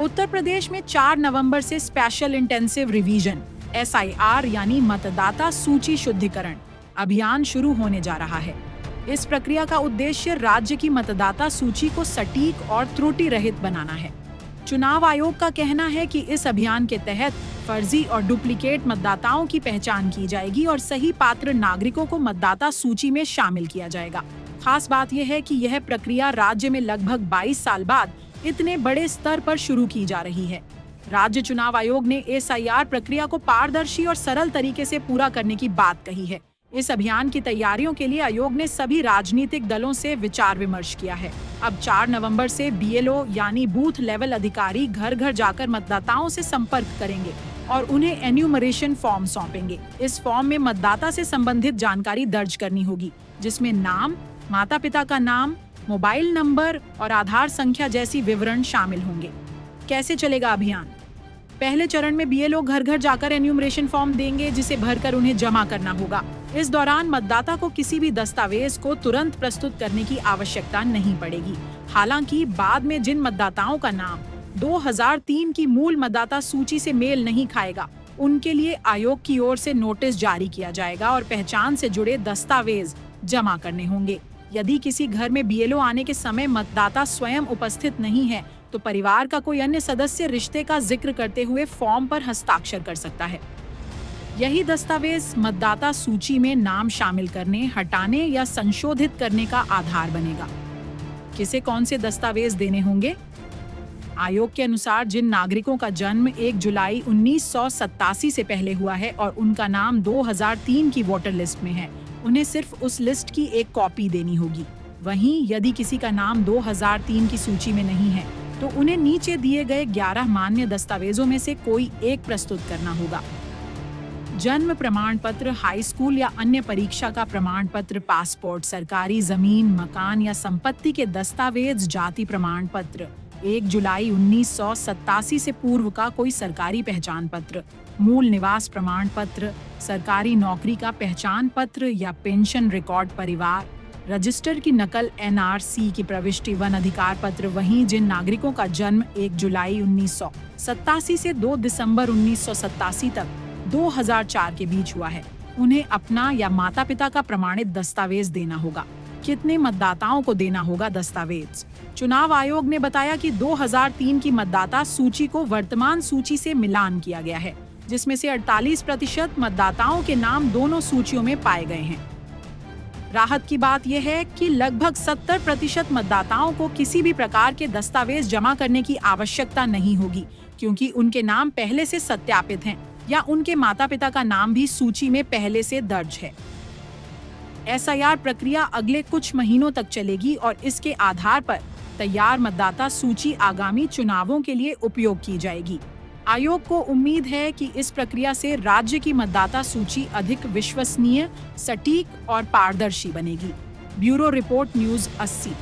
उत्तर प्रदेश में 4 नवंबर से special intensive revision SIR यानी मतदाता सूची शुद्धिकरण अभियान शुरू होने जा रहा है। इस प्रक्रिया का उद्देश्य राज्य की मतदाता सूची को सटीक और त्रुटि रहित बनाना है। चुनाव आयोग का कहना है कि इस अभियान के तहत फर्जी और डुप्लीकेट मतदाताओं की पहचान की जाएगी और सही पात्र नागरिकों को मतदाता सूची में शामिल किया जाएगा। खास बात यह है कि यह प्रक्रिया राज्य में लगभग 22 साल बाद इतने बड़े स्तर पर शुरू की जा रही है। राज्य चुनाव आयोग ने SIR प्रक्रिया को पारदर्शी और सरल तरीके से पूरा करने की बात कही है। इस अभियान की तैयारियों के लिए आयोग ने सभी राजनीतिक दलों से विचार विमर्श किया है। अब 4 नवंबर से BLO यानी बूथ लेवल अधिकारी घर घर जाकर मतदाताओं से संपर्क करेंगे और उन्हें एन्यूमरेशन फॉर्म सौंपेंगे। इस फॉर्म में मतदाता से संबंधित जानकारी दर्ज करनी होगी, जिसमें नाम, माता पिता का नाम, मोबाइल नंबर और आधार संख्या जैसी विवरण शामिल होंगे। कैसे चलेगा अभियान? पहले चरण में BLO घर घर जाकर एन्यूमरेशन फॉर्म देंगे, जिसे भरकर उन्हें जमा करना होगा। इस दौरान मतदाता को किसी भी दस्तावेज को तुरंत प्रस्तुत करने की आवश्यकता नहीं पड़ेगी। हालांकि बाद में जिन मतदाताओं का नाम 2003 की मूल मतदाता सूची से मेल नहीं खाएगा, उनके लिए आयोग की ओर से नोटिस जारी किया जाएगा और पहचान से जुड़े दस्तावेज जमा करने होंगे। यदि किसी घर में BLO आने के समय मतदाता स्वयं उपस्थित नहीं है, तो परिवार का कोई अन्य सदस्य रिश्ते का जिक्र करते हुए फॉर्म पर हस्ताक्षर कर सकता है। यही दस्तावेज मतदाता सूची में नाम शामिल करने, हटाने या संशोधित करने का आधार बनेगा। किसे कौन से दस्तावेज देने होंगे? आयोग के अनुसार जिन नागरिकों का जन्म 1 जुलाई 1987 से पहले हुआ है और उनका नाम 2003 की वोटर लिस्ट में है, उन्हें सिर्फ उस लिस्ट की एक कॉपी देनी होगी। वहीं यदि किसी का नाम 2003 की सूची में नहीं है, तो उन्हें नीचे दिए गए 11 मान्य दस्तावेजों में से कोई एक प्रस्तुत करना होगा। जन्म प्रमाण पत्र, हाई स्कूल या अन्य परीक्षा का प्रमाण पत्र, पासपोर्ट, सरकारी जमीन, मकान या संपत्ति के दस्तावेज, जाति प्रमाण पत्र, 1 जुलाई 1987 से पूर्व का कोई सरकारी पहचान पत्र, मूल निवास प्रमाण पत्र, सरकारी नौकरी का पहचान पत्र या पेंशन रिकॉर्ड, परिवार रजिस्टर की नकल, NRC की प्रविष्टि, वन अधिकार पत्र। वहीं जिन नागरिकों का जन्म 1 जुलाई 1987 से 2 दिसंबर 1987 तक 2004 के बीच हुआ है, उन्हें अपना या माता पिता का प्रमाणित दस्तावेज देना होगा। कितने मतदाताओं को देना होगा दस्तावेज? चुनाव आयोग ने बताया कि 2003 की मतदाता सूची को वर्तमान सूची से मिलान किया गया है, जिसमें से 48% मतदाताओं के नाम दोनों सूचियों में पाए गए हैं। राहत की बात यह है कि लगभग 70% मतदाताओं को किसी भी प्रकार के दस्तावेज जमा करने की आवश्यकता नहीं होगी, क्योंकि उनके नाम पहले से सत्यापित हैं या उनके माता पिता का नाम भी सूची में पहले से दर्ज है। SIR प्रक्रिया अगले कुछ महीनों तक चलेगी और इसके आधार पर तैयार मतदाता सूची आगामी चुनावों के लिए उपयोग की जाएगी। आयोग को उम्मीद है कि इस प्रक्रिया से राज्य की मतदाता सूची अधिक विश्वसनीय, सटीक और पारदर्शी बनेगी। Bureau report, news 80।